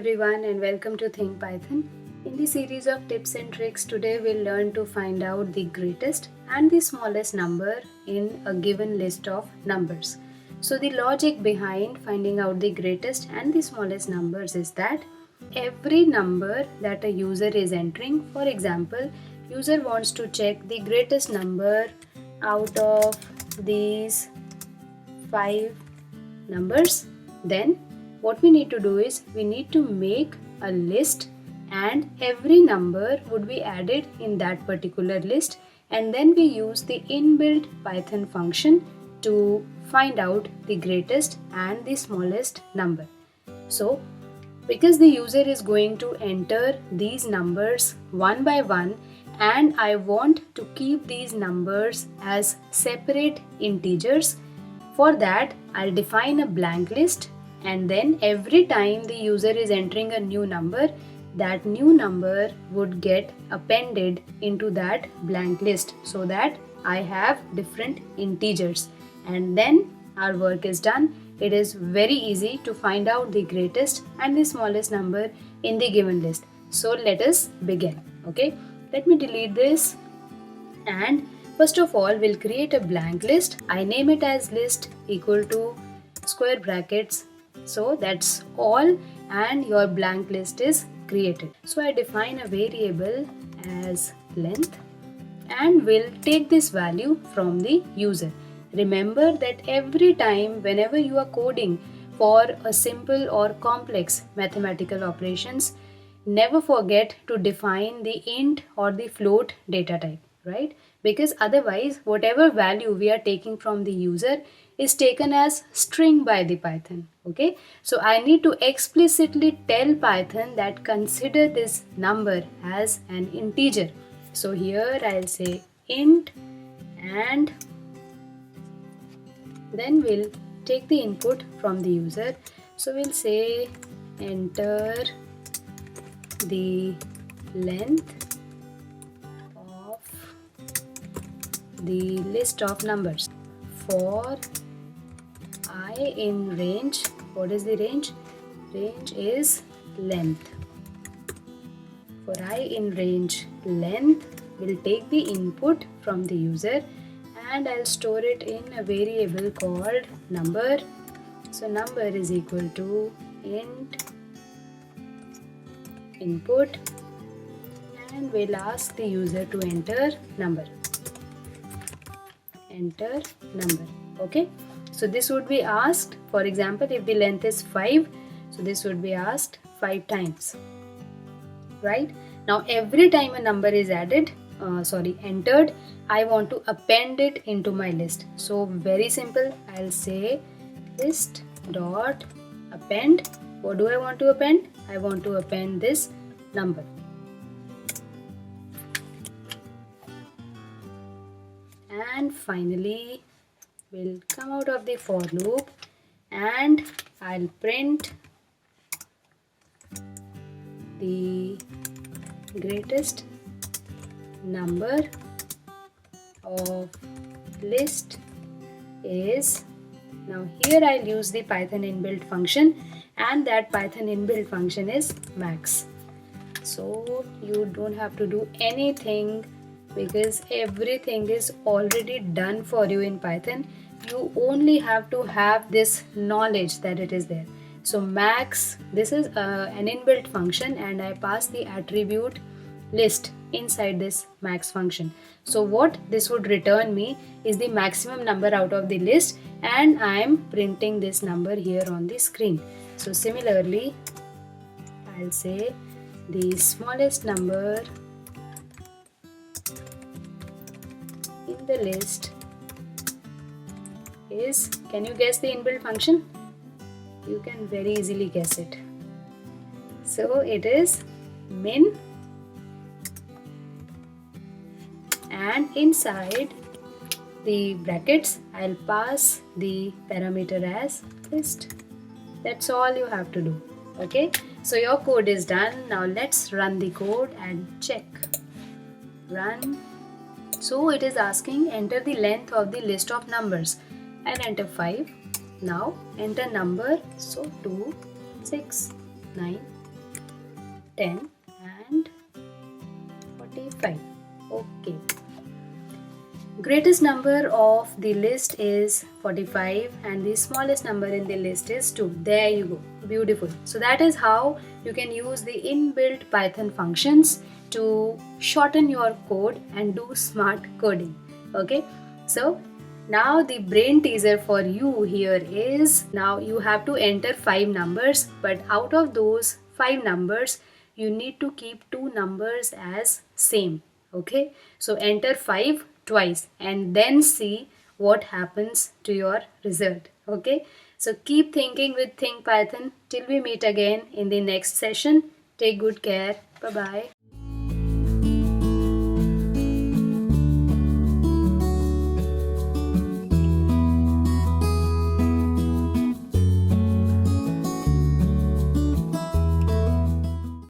everyone and welcome to Think Python. In this series of tips and tricks, today we'll learn to find out the greatest and the smallest number in a given list of numbers. So the logic behind finding out the greatest and the smallest numbers is that every number that a user is entering, for example, user wants to check the greatest number out of these 5 numbers, then what we need to do is we need to make a list and every number would be added in that particular list, and then we use the inbuilt Python function to find out the greatest and the smallest number. So because the user is going to enter these numbers one by one and I want to keep these numbers as separate integers, for that I'll define a blank list, and then every time the user is entering a new number, that new number would get appended into that blank list so that I have different integers, and then our work is done. It is very easy to find out the greatest and the smallest number in the given list. So let us begin. Okay, let me delete this, and first of all we'll create a blank list. I name it as list equal to square brackets. So that's all, and your blank list is created. So I define a variable as length and will take this value from the user. Remember that every time whenever you are coding for a simple or complex mathematical operations, never forget to define the int or the float data type, right? Because otherwise whatever value we are taking from the user is taken as string by the Python. Okay, so I need to explicitly tell Python that consider this number as an integer. So here I'll say int, and then we'll take the input from the user. So we'll say enter the length of the list of numbers for I in range. What is the range? Range is length. For I in range length, we'll take the input from the user and I'll store it in a variable called number. So number is equal to int input, and we'll ask the user to enter number. Enter number. Okay, so this would be asked, for example, if the length is 5, so this would be asked 5 times, right? Now every time a number is entered, I want to append it into my list. So very simple, I'll say list dot append. What do I want to append? I want to append this number. And finally we'll come out of the for loop and I'll print the greatest number of list is. Now here I'll use the Python inbuilt function, and that Python inbuilt function is max. So you don't have to do anything because everything is already done for you in Python. You only have to have this knowledge that it is there. So max, this is an inbuilt function, and I pass the attribute list inside this max function. So what this would return me is the maximum number out of the list, and I am printing this number here on the screen. So similarly I'll say the smallest number in the list is, can you guess the inbuilt function? You can very easily guess it. So it is min, and inside the brackets I'll pass the parameter as list. That's all you have to do. Okay, so your code is done. Now let's run the code and check. Run. So it is asking enter the length of the list of numbers. I'll enter 5. Now enter number. So 2, 6, 9, 10 and 45. Okay. Greatest number of the list is 45 and the smallest number in the list is 2. There you go. Beautiful. So that is how you can use the inbuilt Python functions to shorten your code and do smart coding. Okay. So now the brain teaser for you here is, now you have to enter 5 numbers, but out of those 5 numbers you need to keep 2 numbers as same. Okay, so enter 5 twice and then see what happens to your result. Okay, so keep thinking with Think Python till we meet again in the next session. Take good care. Bye bye.